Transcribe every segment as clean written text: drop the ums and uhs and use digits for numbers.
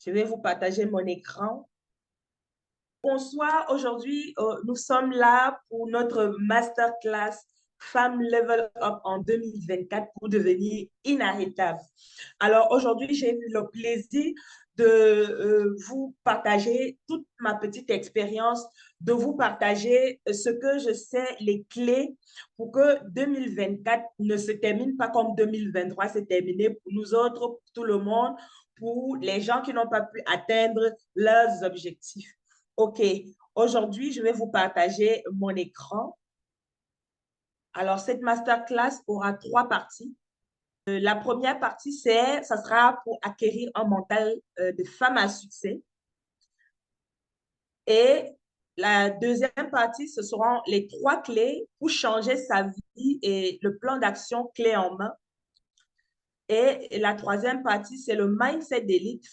Je vais vous partager mon écran. Bonsoir, aujourd'hui, nous sommes là pour notre masterclass Femme Level Up en 2024 pour devenir inarrêtable. Alors aujourd'hui, j'ai eu le plaisir de vous partager toute ma petite expérience, de vous partager ce que je sais, les clés pour que 2024 ne se termine pas comme 2023 s'est terminé pour nous autres, pour tout le monde, pour les gens qui n'ont pas pu atteindre leurs objectifs. OK, aujourd'hui, je vais vous partager mon écran. Alors, cette masterclass aura trois parties. La première partie, ça sera pour acquérir un mental de femme à succès. Et la deuxième partie, ce seront les trois clés pour changer sa vie et le plan d'action clé en main. Et la troisième partie, c'est le mindset d'élite,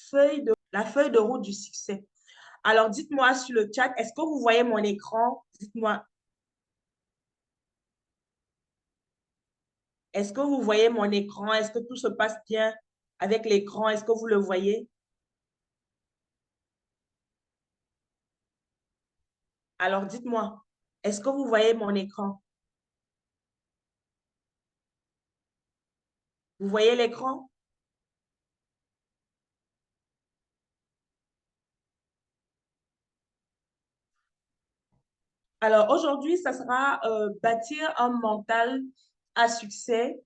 la feuille de route du succès. Alors, dites-moi sur le chat, est-ce que vous voyez mon écran? Dites-moi. Est-ce que vous voyez mon écran? Est-ce que tout se passe bien avec l'écran? Est-ce que vous le voyez? Alors, dites-moi, est-ce que vous voyez mon écran? Vous voyez l'écran? Alors, aujourd'hui, ça sera bâtir un mental à succès.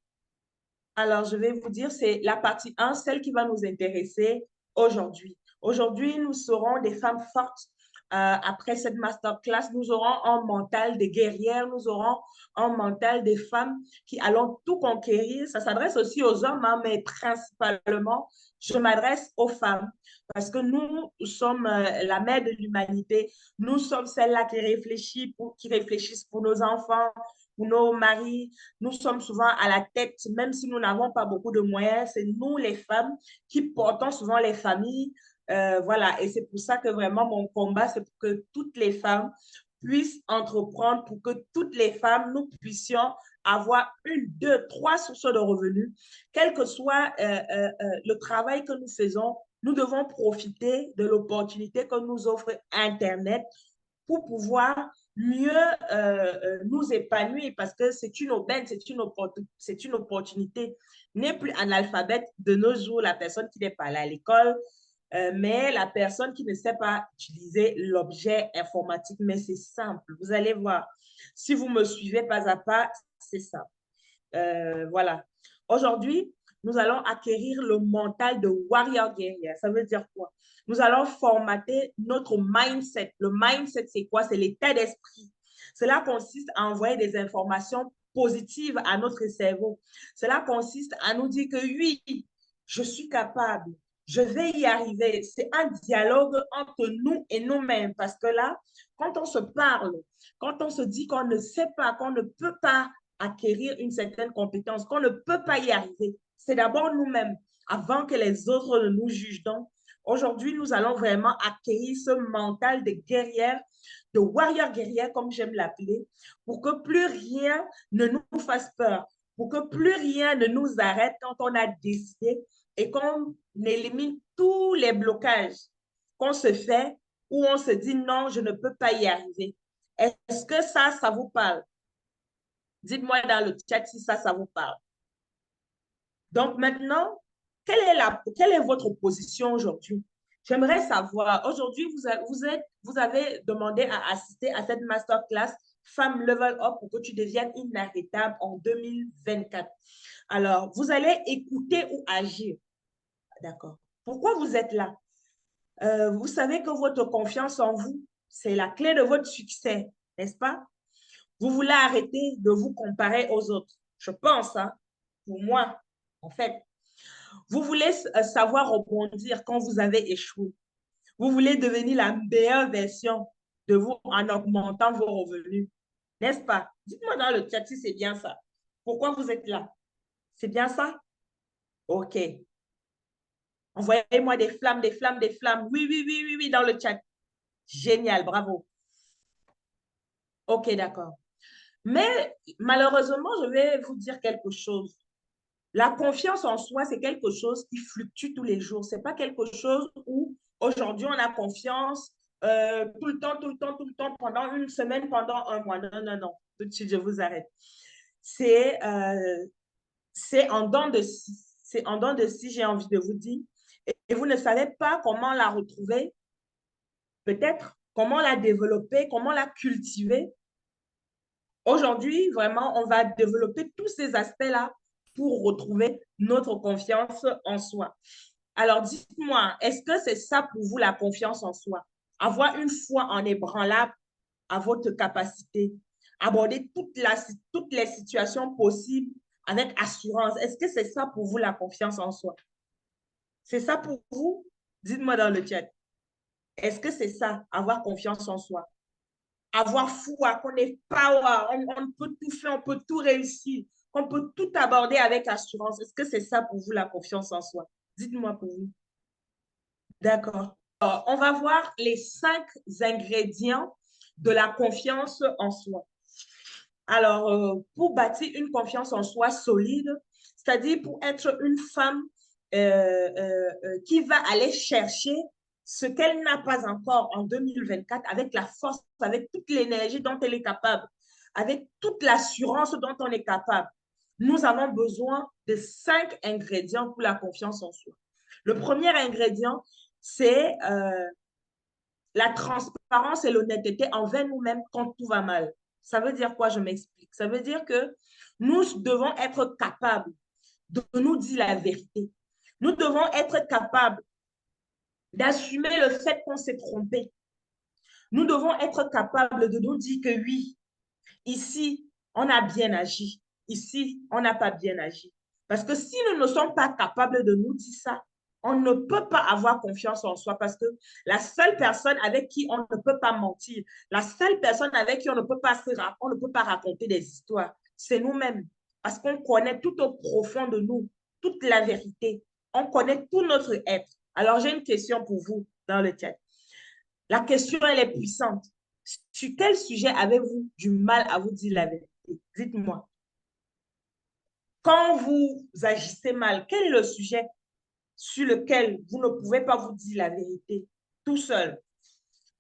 Alors, je vais vous dire, c'est la partie 1, celle qui va nous intéresser aujourd'hui. Aujourd'hui, nous serons des femmes fortes. Après cette masterclass, nous aurons un mental de guerrières, nous aurons un mental des femmes qui allons tout conquérir. Ça s'adresse aussi aux hommes, hein, mais principalement, je m'adresse aux femmes parce que nous sommes la mère de l'humanité. Nous sommes celles-là qui réfléchissent pour nos enfants, pour nos maris. Nous sommes souvent à la tête, même si nous n'avons pas beaucoup de moyens. C'est nous, les femmes, qui portons souvent les familles. Voilà, et c'est pour ça que vraiment mon combat, c'est pour que toutes les femmes puissent entreprendre, pour que toutes les femmes, nous puissions avoir une, deux, trois sources de revenus. Quel que soit le travail que nous faisons, nous devons profiter de l'opportunité que nous offre Internet pour pouvoir mieux nous épanouir parce que c'est une aubaine, c'est une opportunité. N'est plus analphabète de nos jours, la personne qui n'est pas allée à l'école, mais la personne qui ne sait pas utiliser l'objet informatique. Mais c'est simple, vous allez voir. Si vous me suivez pas à pas, c'est ça. Voilà. Aujourd'hui, nous allons acquérir le mental de warrior guerrier. Ça veut dire quoi? Nous allons formater notre mindset. Le mindset, c'est quoi? C'est l'état d'esprit. Cela consiste à envoyer des informations positives à notre cerveau. Cela consiste à nous dire que oui, je suis capable, je vais y arriver. C'est un dialogue entre nous et nous-mêmes parce que là, quand on se parle, quand on se dit qu'on ne sait pas, qu'on ne peut pas acquérir une certaine compétence, qu'on ne peut pas y arriver, c'est d'abord nous-mêmes avant que les autres ne nous jugent. Donc, aujourd'hui, nous allons vraiment acquérir ce mental de guerrière, de warrior guerrière, comme j'aime l'appeler, pour que plus rien ne nous fasse peur, pour que plus rien ne nous arrête quand on a décidé et qu'on élimine tous les blocages qu'on se fait où on se dit non, je ne peux pas y arriver. Est-ce que ça vous parle? Dites-moi dans le chat si ça vous parle. Donc maintenant, quelle est votre position aujourd'hui? J'aimerais savoir, aujourd'hui, vous avez demandé à assister à cette masterclass Femme Level Up pour que tu deviennes inarrêtable en 2024. Alors, vous allez écouter ou agir. D'accord. Pourquoi vous êtes là? Vous savez que votre confiance en vous, c'est la clé de votre succès, n'est-ce pas? Vous voulez arrêter de vous comparer aux autres. Je pense, hein, pour moi, en fait. Vous voulez savoir rebondir quand vous avez échoué. Vous voulez devenir la meilleure version de vous en augmentant vos revenus. N'est-ce pas? Dites-moi dans le chat si c'est bien ça. Pourquoi vous êtes là? C'est bien ça? OK. Envoyez-moi des flammes, des flammes, des flammes. Oui, oui, oui, oui, oui, dans le chat. Génial, bravo. OK, d'accord. Mais malheureusement, je vais vous dire quelque chose. La confiance en soi, c'est quelque chose qui fluctue tous les jours. Ce n'est pas quelque chose où aujourd'hui on a confiance tout le temps, tout le temps, tout le temps, pendant une semaine, pendant un mois. Non, non, non. Tout de suite, je vous arrête. C'est en dents de scie. C'est en dents de scie, j'ai envie de vous dire. Et vous ne savez pas comment la retrouver, peut-être, comment la développer, comment la cultiver. Aujourd'hui, vraiment, on va développer tous ces aspects-là pour retrouver notre confiance en soi. Alors, dites-moi, est-ce que c'est ça pour vous la confiance en soi? Avoir une foi en ébranlable à votre capacité, aborder toutes les situations possibles avec assurance. Est-ce que c'est ça pour vous la confiance en soi? C'est ça pour vous? Dites-moi dans le chat. Est-ce que c'est ça, avoir confiance en soi? Avoir foi, qu'on est power, on peut tout faire, on peut tout réussir, on peut tout aborder avec assurance. Est-ce que c'est ça pour vous la confiance en soi? Dites-moi pour vous. D'accord. On va voir les 5 ingrédients de la confiance en soi. Alors, pour bâtir une confiance en soi solide, c'est-à-dire pour être une femme qui va aller chercher ce qu'elle n'a pas encore en 2024 avec la force, avec toute l'énergie dont elle est capable, avec toute l'assurance dont on est capable. Nous avons besoin de 5 ingrédients pour la confiance en soi. Le premier ingrédient, c'est la transparence et l'honnêteté envers nous-mêmes quand tout va mal. Ça veut dire quoi? Je m'explique. Ça veut dire que nous devons être capables de nous dire la vérité. Nous devons être capables d'assumer le fait qu'on s'est trompé. Nous devons être capables de nous dire que oui, ici, on a bien agi. Ici, on n'a pas bien agi. Parce que si nous ne sommes pas capables de nous dire ça, on ne peut pas avoir confiance en soi parce que la seule personne avec qui on ne peut pas mentir, la seule personne avec qui on ne peut pas raconter des histoires, c'est nous-mêmes. Parce qu'on connaît tout au profond de nous, toute la vérité. On connaît tout notre être. Alors, j'ai une question pour vous dans le chat. La question, elle est puissante. Sur quel sujet avez-vous du mal à vous dire la vérité? Dites-moi. Quand vous agissez mal, quel est le sujet sur lequel vous ne pouvez pas vous dire la vérité tout seul?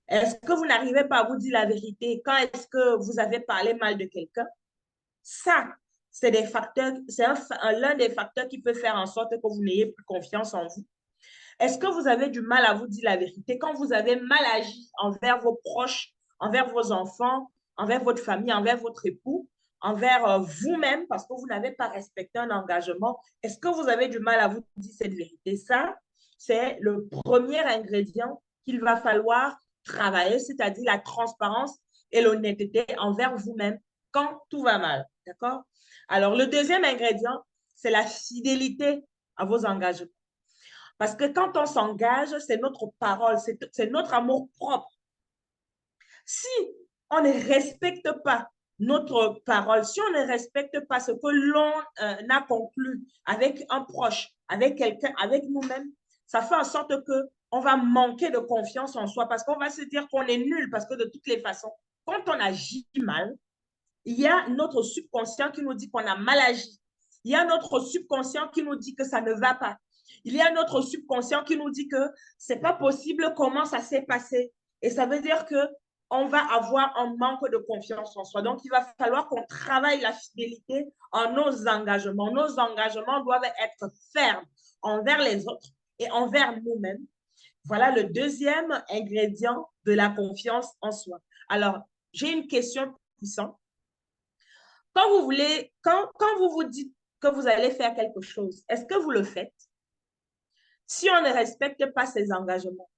Est-ce que vous n'arrivez pas à vous dire la vérité quand est-ce que vous avez parlé mal de quelqu'un? Ça, c'est des facteurs, c'est l'un des facteurs qui peut faire en sorte que vous n'ayez plus confiance en vous. Est-ce que vous avez du mal à vous dire la vérité quand vous avez mal agi envers vos proches, envers vos enfants, envers votre famille, envers votre époux, envers vous-même parce que vous n'avez pas respecté un engagement? Est-ce que vous avez du mal à vous dire cette vérité? Ça, c'est le premier ingrédient qu'il va falloir travailler, c'est-à-dire la transparence et l'honnêteté envers vous-même quand tout va mal. D'accord? Alors, le deuxième ingrédient, c'est la fidélité à vos engagements. Parce que quand on s'engage, c'est notre parole, c'est notre amour propre. Si on ne respecte pas notre parole, si on ne respecte pas ce que l'on a conclu avec un proche, avec quelqu'un, avec nous-mêmes, ça fait en sorte que on va manquer de confiance en soi parce qu'on va se dire qu'on est nul parce que de toutes les façons, quand on agit mal, il y a notre subconscient qui nous dit qu'on a mal agi. Il y a notre subconscient qui nous dit que ça ne va pas. Il y a notre subconscient qui nous dit que c'est pas possible comment ça s'est passé. Et ça veut dire que on va avoir un manque de confiance en soi. Donc, il va falloir qu'on travaille la fidélité en nos engagements. Nos engagements doivent être fermes envers les autres et envers nous-mêmes. Voilà le deuxième ingrédient de la confiance en soi. Alors, j'ai une question puissante. Quand vous vous dites que vous allez faire quelque chose, est-ce que vous le faites? Si on ne respecte pas ses engagements,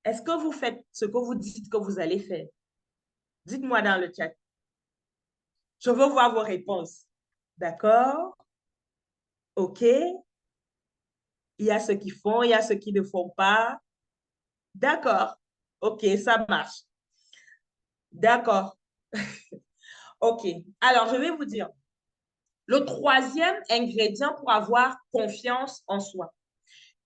est-ce que vous faites ce que vous dites que vous allez faire? Dites-moi dans le chat. Je veux voir vos réponses. D'accord? OK. Il y a ceux qui font, il y a ceux qui ne font pas. D'accord. OK, ça marche. D'accord. OK. Alors, je vais vous dire, le troisième ingrédient pour avoir confiance en soi.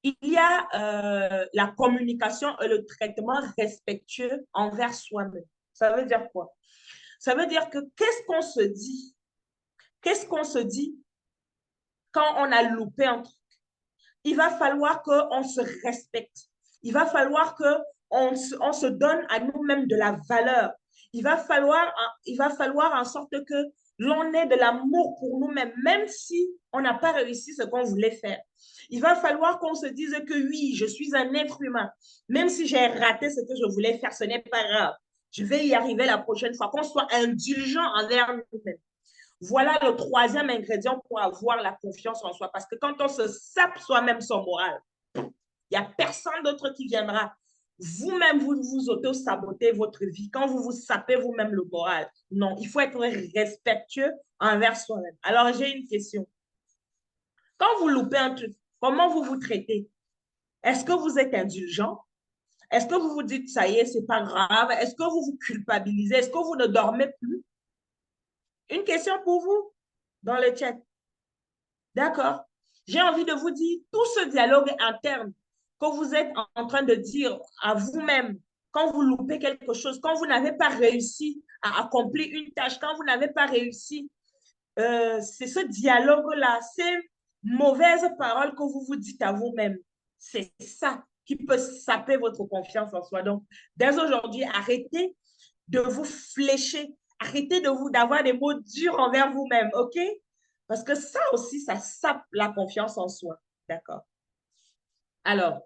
Il y a la communication et le traitement respectueux envers soi-même. Ça veut dire quoi? Ça veut dire que qu'est-ce qu'on se dit? Qu'est-ce qu'on se dit quand on a loupé un truc. Il va falloir qu'on se respecte. Il va falloir qu'on on se donne à nous-mêmes de la valeur. Il va falloir en sorte que l'on ait de l'amour pour nous-mêmes, même si on n'a pas réussi ce qu'on voulait faire. Il va falloir qu'on se dise que oui, je suis un être humain. Même si j'ai raté ce que je voulais faire, ce n'est pas grave. Je vais y arriver la prochaine fois, qu'on soit indulgent envers nous-mêmes. Voilà le troisième ingrédient pour avoir la confiance en soi. Parce que quand on se sape soi-même son moral, il n'y a personne d'autre qui viendra. Vous-même, vous vous auto-sabotez votre vie quand vous vous sapez vous-même le moral. Non, il faut être respectueux envers soi-même. Alors, j'ai une question. Quand vous loupez un truc, comment vous vous traitez? Est-ce que vous êtes indulgent? Est-ce que vous vous dites, ça y est, c'est pas grave? Est-ce que vous vous culpabilisez? Est-ce que vous ne dormez plus? Une question pour vous dans le chat. D'accord? J'ai envie de vous dire, tout ce dialogue interne que vous êtes en train de dire à vous-même, quand vous loupez quelque chose, quand vous n'avez pas réussi à accomplir une tâche, quand vous n'avez pas réussi, c'est ce dialogue-là, ces mauvaises paroles que vous vous dites à vous-même. C'est ça qui peut saper votre confiance en soi. Donc, dès aujourd'hui, arrêtez de vous flécher, arrêtez d'avoir des mots durs envers vous-même, OK? Parce que ça aussi, ça sape la confiance en soi. D'accord? Alors,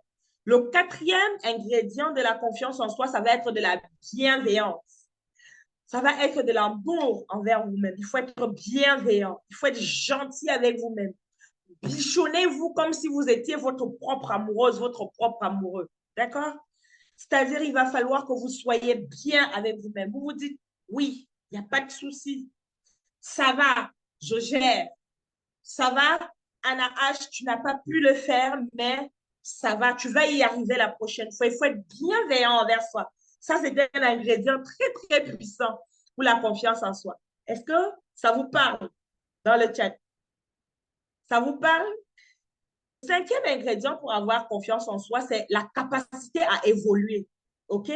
le quatrième ingrédient de la confiance en soi, ça va être de la bienveillance. Ça va être de l'amour envers vous-même. Il faut être bienveillant. Il faut être gentil avec vous-même. Bichonnez-vous comme si vous étiez votre propre amoureuse, votre propre amoureux. D'accord? C'est-à-dire, il va falloir que vous soyez bien avec vous-même. Vous vous dites, oui, il n'y a pas de souci. Ça va, je gère. Ça va, Anna H, tu n'as pas pu le faire, mais ça va, tu vas y arriver la prochaine fois. Il faut être bienveillant envers soi. Ça, c'est un ingrédient très, très puissant pour la confiance en soi. Est-ce que ça vous parle dans le chat? Ça vous parle? Le cinquième ingrédient pour avoir confiance en soi, c'est la capacité à évoluer. OK?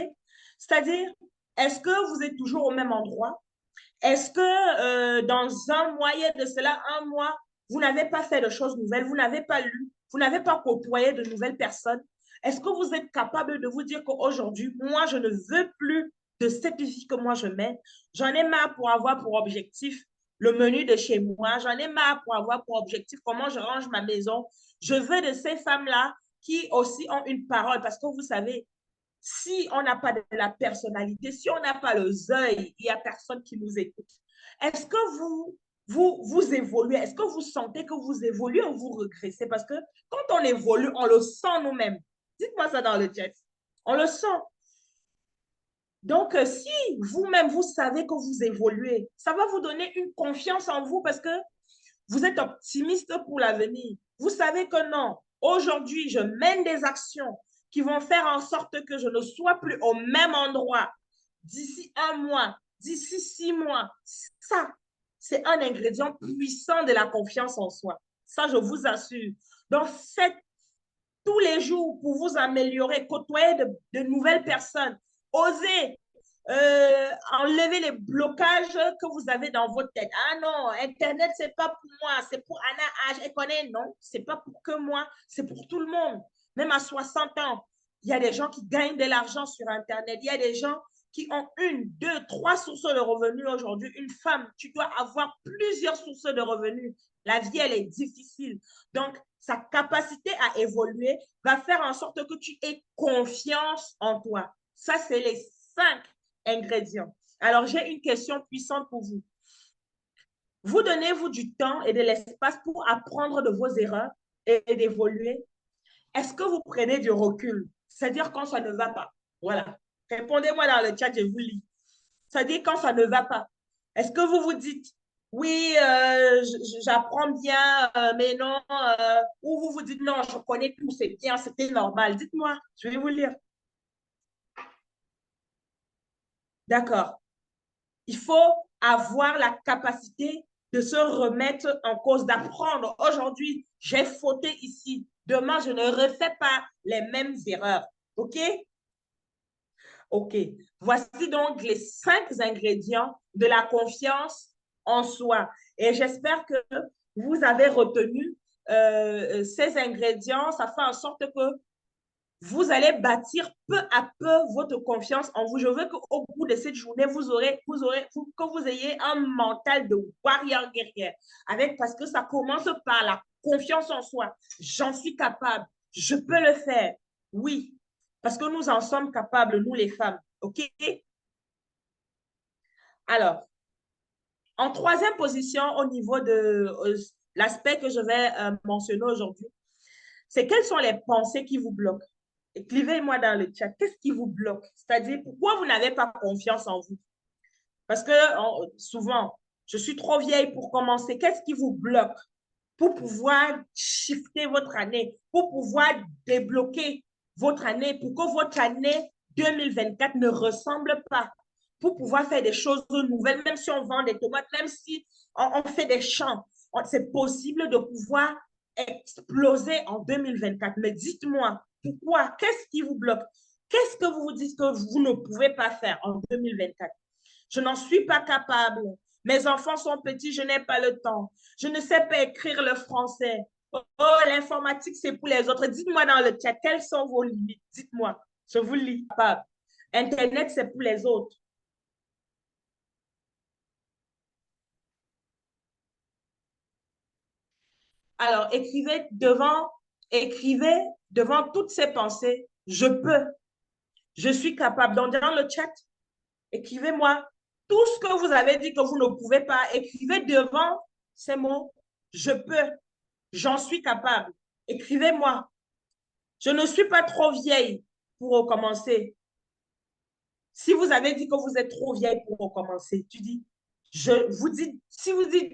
C'est-à-dire, est-ce que vous êtes toujours au même endroit? Est-ce que dans un mois, il y a de cela un mois, vous n'avez pas fait de choses nouvelles, vous n'avez pas lu, vous n'avez pas côtoyé de nouvelles personnes? Est-ce que vous êtes capable de vous dire qu'aujourd'hui, moi, je ne veux plus de cette vie que moi je mène? J'en ai marre pour avoir pour objectif le menu de chez moi. J'en ai marre pour avoir pour objectif comment je range ma maison. Je veux de ces femmes-là qui aussi ont une parole parce que vous savez, si on n'a pas de la personnalité, si on n'a pas le œil, il n'y a personne qui nous écoute. Est-ce que vous évoluez? Est-ce que vous sentez que vous évoluez ou vous regressez? Parce que quand on évolue, on le sent nous-mêmes. Dites-moi ça dans le chat. On le sent. Donc, si vous-même, vous savez que vous évoluez, ça va vous donner une confiance en vous parce que vous êtes optimiste pour l'avenir. Vous savez que non, aujourd'hui, je mène des actions qui vont faire en sorte que je ne sois plus au même endroit d'ici un mois, d'ici 6 mois. Ça, c'est un ingrédient puissant de la confiance en soi. Ça, je vous assure. Donc, faites tous les jours pour vous améliorer, côtoyer de nouvelles personnes, osez enlever les blocages que vous avez dans votre tête. Ah non, Internet, c'est pas pour moi, c'est pour Anna H. Elle connaît, non, c'est pas pour que moi, c'est pour tout le monde. Même à 60 ans, il y a des gens qui gagnent de l'argent sur Internet. Il y a des gens qui ont une, deux, trois sources de revenus aujourd'hui. Une femme, tu dois avoir plusieurs sources de revenus. La vie, elle est difficile. Donc, sa capacité à évoluer va faire en sorte que tu aies confiance en toi. Ça, c'est les 5 ingrédients. Alors, j'ai une question puissante pour vous. Vous donnez-vous du temps et de l'espace pour apprendre de vos erreurs et d'évoluer? Est-ce que vous prenez du recul? C'est-à-dire quand ça ne va pas. Voilà. Répondez-moi dans le chat, je vous lis. C'est-à-dire quand ça ne va pas. Est-ce que vous vous dites, oui, j'apprends bien, mais non, ou vous vous dites, non, je connais tout, c'est bien, c'était normal. Dites-moi, je vais vous lire. D'accord. Il faut avoir la capacité de se remettre en cause, d'apprendre. Aujourd'hui, j'ai fauté ici. Demain, je ne refais pas les mêmes erreurs. OK? OK. Voici donc les 5 ingrédients de la confiance en soi. Et j'espère que vous avez retenu ces ingrédients, ça fait en sorte que vous allez bâtir peu à peu votre confiance en vous. Je veux qu'au bout de cette journée, que vous ayez un mental de warrior guerrière. Parce que ça commence par la confiance en soi. J'en suis capable. Je peux le faire. Oui. Parce que nous en sommes capables, nous les femmes. OK? Alors, en troisième position, au niveau de l'aspect que je vais mentionner aujourd'hui, c'est quelles sont les pensées qui vous bloquent. Écrivez-moi dans le chat, qu'est-ce qui vous bloque? C'est-à-dire, pourquoi vous n'avez pas confiance en vous? Parce que souvent, je suis trop vieille pour commencer. Qu'est-ce qui vous bloque pour pouvoir shifter votre année, pour pouvoir débloquer votre année, pour que votre année 2024 ne ressemble pas, pour pouvoir faire des choses nouvelles, même si on vend des tomates, même si on fait des champs, c'est possible de pouvoir exploser en 2024. Mais dites-moi, pourquoi? Qu'est-ce qui vous bloque? Qu'est-ce que vous vous dites que vous ne pouvez pas faire en 2024? Je n'en suis pas capable. Mes enfants sont petits, je n'ai pas le temps. Je ne sais pas écrire le français. Oh, l'informatique, c'est pour les autres. Dites-moi dans le chat, quelles sont vos limites? Dites-moi. Je vous lis. Internet, c'est pour les autres. Alors, écrivez devant toutes ces pensées, je peux, je suis capable. Donc, dans le chat, écrivez-moi tout ce que vous avez dit que vous ne pouvez pas. Écrivez devant ces mots, je peux, j'en suis capable. Écrivez-moi. Je ne suis pas trop vieille pour recommencer. Si vous avez dit que vous êtes trop vieille pour recommencer, tu dis, si vous dites,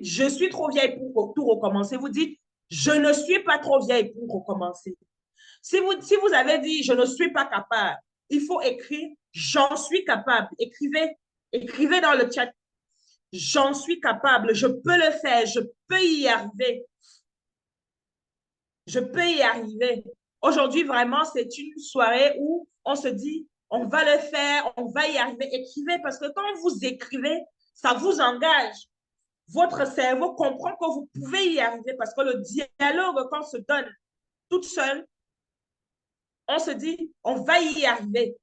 je suis trop vieille pour tout recommencer, vous dites, je ne suis pas trop vieille pour recommencer. Si vous avez dit, je ne suis pas capable, il faut écrire, j'en suis capable. Écrivez dans le chat, j'en suis capable, je peux le faire, je peux y arriver. Je peux y arriver. Aujourd'hui, vraiment, c'est une soirée où on se dit, on va le faire, on va y arriver. Écrivez parce que quand vous écrivez, ça vous engage. Votre cerveau comprend que vous pouvez y arriver parce que le dialogue qu'on se donne toute seule, on se dit, on va y arriver.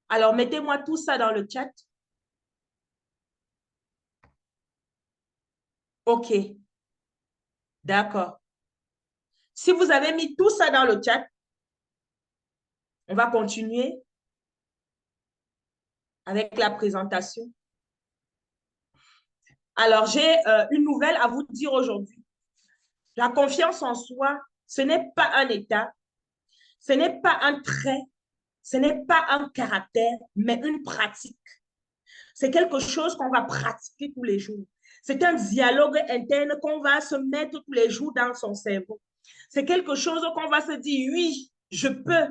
Alors, mettez-moi tout ça dans le chat. OK, d'accord. Si vous avez mis tout ça dans le chat, on va continuer avec la présentation. Alors, j'ai une nouvelle à vous dire aujourd'hui. La confiance en soi, ce n'est pas un état, ce n'est pas un trait, ce n'est pas un caractère, mais une pratique. C'est quelque chose qu'on va pratiquer tous les jours. C'est un dialogue interne qu'on va se mettre tous les jours dans son cerveau. C'est quelque chose qu'on va se dire, oui, je peux,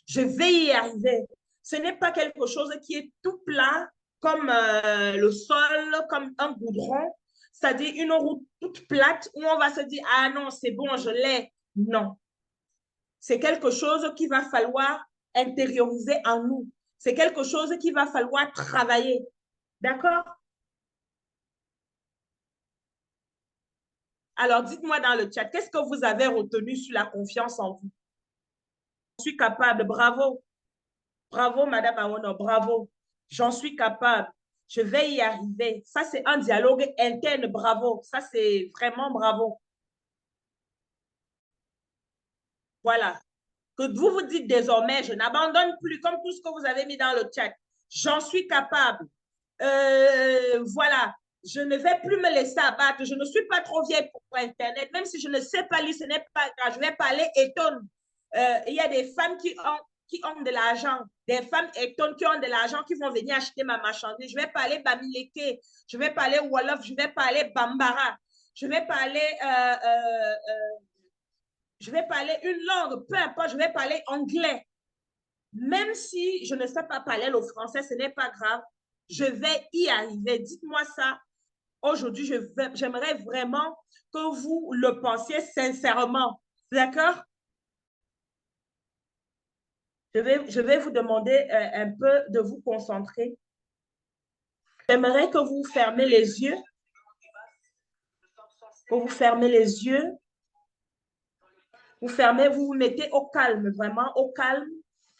je vais y arriver. Ce n'est pas quelque chose qui est tout plat, comme le sol, comme un goudron, c'est-à-dire une route toute plate où on va se dire, ah non, c'est bon, je l'ai. Non. C'est quelque chose qu'il va falloir intérioriser en nous. C'est quelque chose qu'il va falloir travailler. D'accord? Alors, dites-moi dans le chat, qu'est-ce que vous avez retenu sur la confiance en vous? Je suis capable, bravo. Bravo, Madame Awono, bravo. J'en suis capable. Je vais y arriver. Ça, c'est un dialogue interne, bravo. Ça, c'est vraiment bravo. Voilà. Que vous vous dites désormais, je n'abandonne plus, comme tout ce que vous avez mis dans le chat. J'en suis capable. Voilà. Je ne vais plus me laisser abattre. Je ne suis pas trop vieille pour Internet. Même si je ne sais pas lire, ce n'est pas grave. Je vais parler étonne. Il y a des femmes qui ont de l'argent, des femmes étonnes qui ont de l'argent, qui vont venir acheter ma marchandise. Je vais parler Bamileke, je vais parler Wolof, je vais parler Bambara, je vais parler, je vais parler une langue, peu importe, je vais parler anglais. Même si je ne sais pas parler le français, ce n'est pas grave. Je vais y arriver. Dites-moi ça. Aujourd'hui, j'aimerais vraiment que vous le pensiez sincèrement. D'accord? Je vais vous demander un peu de vous concentrer. J'aimerais que vous fermez les yeux Vous fermez les yeux. Vous fermez, vous vous mettez au calme, vraiment au calme.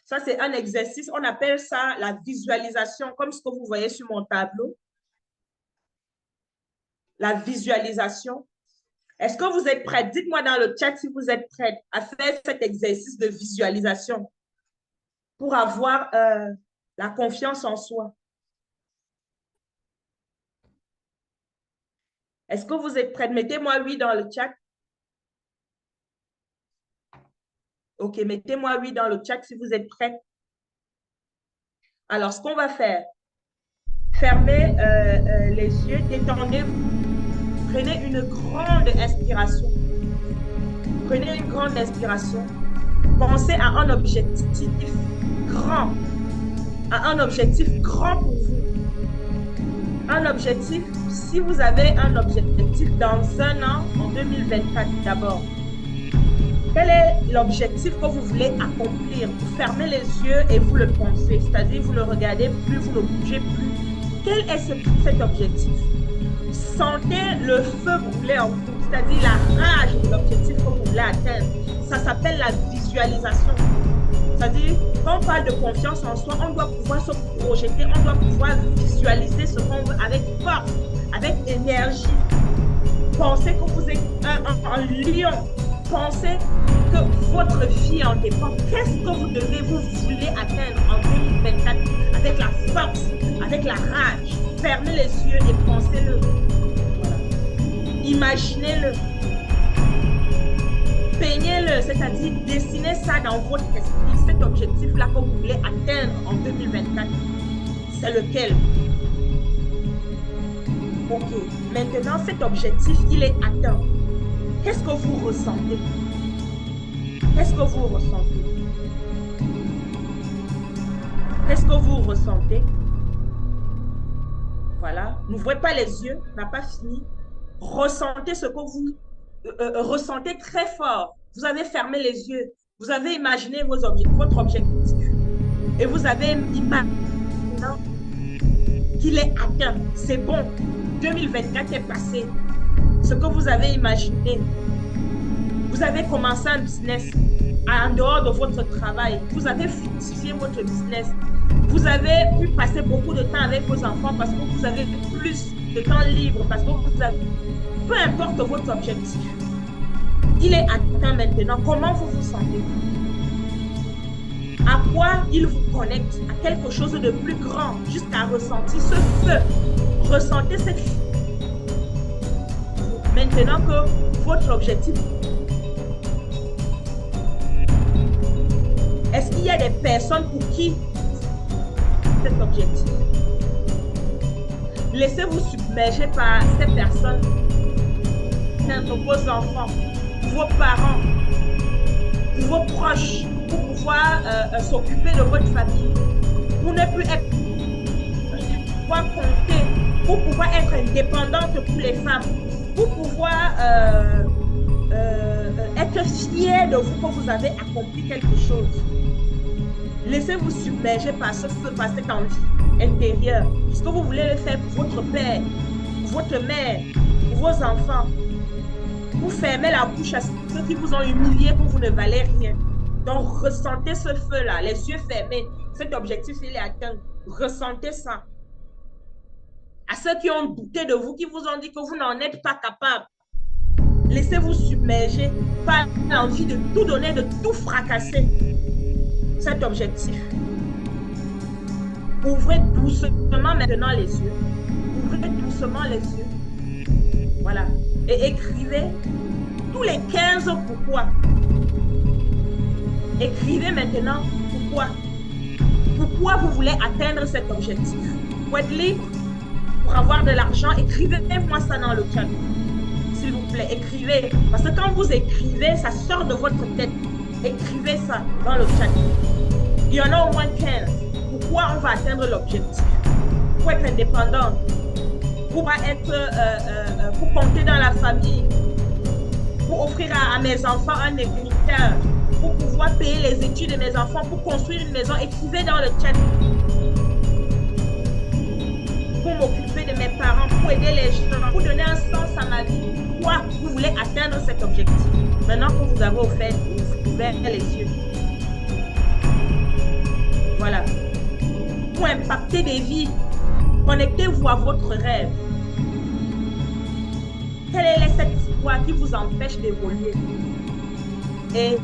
Ça, c'est un exercice. On appelle ça la visualisation, comme ce que vous voyez sur mon tableau. La visualisation. Est-ce que vous êtes prêts? Dites-moi dans le chat si vous êtes prêts à faire cet exercice de visualisation pour avoir la confiance en soi. Est-ce que vous êtes prêts? Mettez-moi oui dans le chat. OK, mettez-moi oui dans le chat si vous êtes prêts. Alors, ce qu'on va faire, fermez les yeux, détendez-vous. Prenez une grande inspiration. Prenez une grande inspiration. Pensez à un objectif grand. À un objectif grand pour vous. Un objectif, si vous avez un objectif dans un an, en 2024 d'abord, quel est l'objectif que vous voulez accomplir? Vous fermez les yeux et vous le pensez, c'est-à-dire vous ne regardez plus, vous ne bougez plus. Quel est cet objectif? Sentez le feu brûler en vous, c'est-à-dire la rage de l'objectif que vous voulez atteindre. Ça s'appelle la visualisation. C'est-à-dire, quand on parle de confiance en soi, on doit pouvoir se projeter, on doit pouvoir visualiser ce qu'on veut avec force, avec énergie. Pensez que vous êtes un lion. Pensez que votre vie en dépend. Qu'est-ce que vous voulez atteindre en 2024 avec la force, avec la rage? Fermez les yeux et pensez-le. Voilà. Imaginez-le. Peignez-le, c'est-à-dire dessinez ça dans votre esprit, cet objectif-là que vous voulez atteindre en 2024. C'est lequel? OK. Maintenant, cet objectif, il est atteint. Qu'est-ce que vous ressentez? Qu'est-ce que vous ressentez? Qu'est-ce que vous ressentez? Voilà. N'ouvrez pas les yeux, on n'a pas fini. Ressentez ce que vous ressentez très fort. Vous avez fermé les yeux. Vous avez imaginé votre objectif. Et vous avez imaginé qu'il est atteint. C'est bon. 2024 est passé. Ce que vous avez imaginé. Vous avez commencé un business en dehors de votre travail. Vous avez fructifié votre business. Vous avez pu passer beaucoup de temps avec vos enfants parce que vous avez plus de temps libre, parce que vous avez... Peu importe votre objectif, il est atteint maintenant. Comment vous vous sentez? À quoi il vous connecte? À quelque chose de plus grand, jusqu'à ressentir ce feu. Ressentez cette feu. Maintenant que votre objectif... Est-ce qu'il y a des personnes pour qui cet objectif? Laissez-vous submerger par ces personnes, vos enfants, vos parents, vos proches, pour pouvoir s'occuper de votre famille, pour ne plus être, pouvoir compter, pour pouvoir être indépendante pour les femmes, pour pouvoir être fier de vous quand vous avez accompli quelque chose. Laissez-vous submerger par ce feu, par cette envie intérieure. Est-ce que vous voulez le faire pour votre père, pour votre mère, pour vos enfants? Vous fermez la bouche à ceux qui vous ont humilié, que vous ne valez rien. Donc, ressentez ce feu-là, les yeux fermés. Cet objectif, il est atteint. Ressentez ça. À ceux qui ont douté de vous, qui vous ont dit que vous n'en êtes pas capable, laissez-vous submerger par l'envie de tout donner, de tout fracasser. Cet objectif. Ouvrez doucement maintenant les yeux. Ouvrez doucement les yeux. Voilà. Et écrivez tous les 15 pourquoi. Écrivez maintenant pourquoi. Pourquoi vous voulez atteindre cet objectif. Pour être libre, pour avoir de l'argent, écrivez-moi ça dans le chat. S'il vous plaît, écrivez. Parce que quand vous écrivez, ça sort de votre tête. Écrivez ça dans le chat. Il y en a au moins 15. Pourquoi on va atteindre l'objectif? Pour être indépendant, pour compter dans la famille, pour offrir à mes enfants un héritage, pour pouvoir payer les études de mes enfants, pour construire une maison. Écrivez dans le chat. pour m'occuper de mes parents, pour aider les gens, pour donner un sens à ma vie. Pourquoi vous voulez atteindre cet objectif? Maintenant que vous avez ouvert les yeux. Voilà. Pour impacter des vies, connectez-vous à votre rêve. Quelle est cette histoire qui vous empêche d'évoluer? Et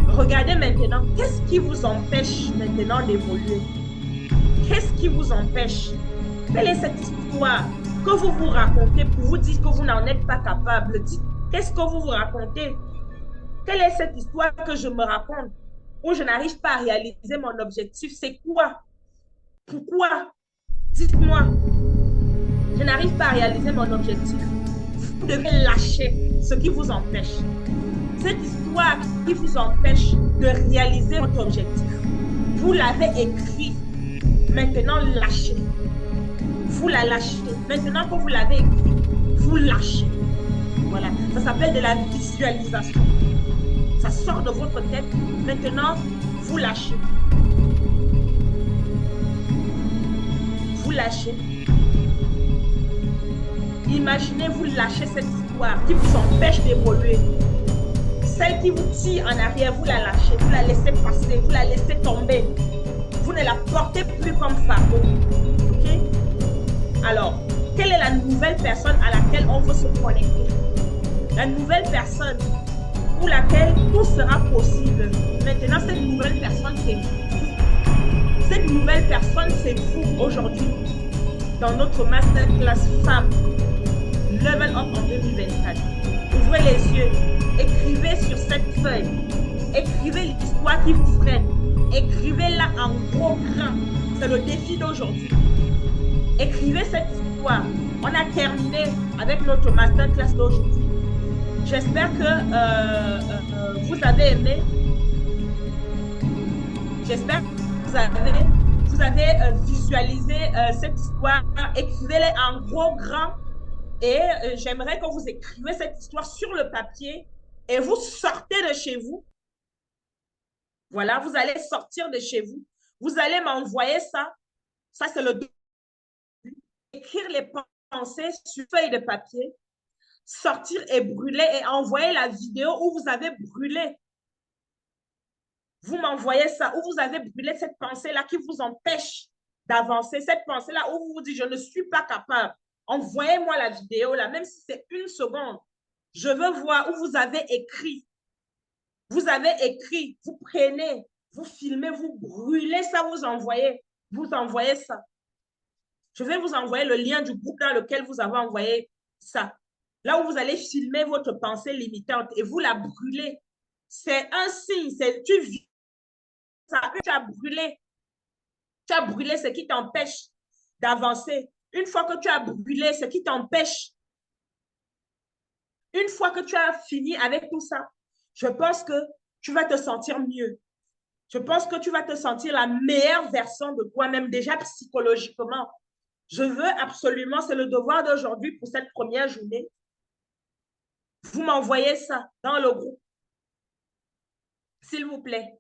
regardez maintenant, qu'est-ce qui vous empêche maintenant d'évoluer? Qu'est-ce qui vous empêche? Quelle est cette histoire que vous vous racontez pour vous dire que vous n'en êtes pas capable? Dites, qu'est-ce que vous vous racontez? Quelle est cette histoire que je me raconte où je n'arrive pas à réaliser mon objectif? C'est quoi? Pourquoi? Dites-moi. Je n'arrive pas à réaliser mon objectif. Vous devez lâcher ce qui vous empêche. Cette histoire qui vous empêche de réaliser votre objectif. Vous l'avez écrit. Maintenant, lâchez. Vous la lâchez. Maintenant que vous l'avez écrit, vous lâchez. Voilà. Ça s'appelle de la visualisation. Ça sort de votre tête. Maintenant, vous lâchez. Vous lâchez. Imaginez, vous lâchez cette histoire qui vous empêche d'évoluer. Celle qui vous tire en arrière, vous la lâchez. Vous la laissez passer. Vous la laissez tomber. Vous ne la portez plus comme fardeau. Ok? Alors, quelle est la nouvelle personne à laquelle on veut se connecter? La nouvelle personne pour laquelle tout sera possible. Maintenant, cette nouvelle personne, c'est vous. Cette nouvelle personne, c'est vous aujourd'hui. Dans notre masterclass femme, Level Up en 2024. Ouvrez les yeux. Écrivez sur cette feuille. Écrivez l'histoire qui vous freine. Écrivez-la en gros grand. C'est le défi d'aujourd'hui. Écrivez cette histoire. On a terminé avec notre masterclass d'aujourd'hui. J'espère que vous avez aimé. J'espère que vous avez visualisé cette histoire. Écrivez-la en gros grand. Et j'aimerais que vous écrivez cette histoire sur le papier et vous sortez de chez vous. Voilà, vous allez sortir de chez vous. Vous allez m'envoyer ça. Ça, c'est le écrire les pensées sur feuille de papier, sortir et brûler et envoyer la vidéo où vous avez brûlé. Vous m'envoyez ça, où vous avez brûlé cette pensée-là qui vous empêche d'avancer, cette pensée-là où vous vous dites, je ne suis pas capable. Envoyez-moi la vidéo, là, même si c'est 1 seconde. Je veux voir où vous avez écrit. Vous avez écrit, vous prenez, vous filmez, vous brûlez ça, vous envoyez ça. Je vais vous envoyer le lien du groupe dans lequel vous avez envoyé ça. Là où vous allez filmer votre pensée limitante et vous la brûlez. C'est un signe, tu as brûlé. Tu as brûlé ce qui t'empêche d'avancer. Une fois que tu as brûlé ce qui t'empêche, une fois que tu as fini avec tout ça, je pense que tu vas te sentir mieux. Je pense que tu vas te sentir la meilleure version de toi-même, déjà psychologiquement. Je veux absolument, c'est le devoir d'aujourd'hui pour cette première journée. Vous m'envoyez ça dans le groupe. S'il vous plaît.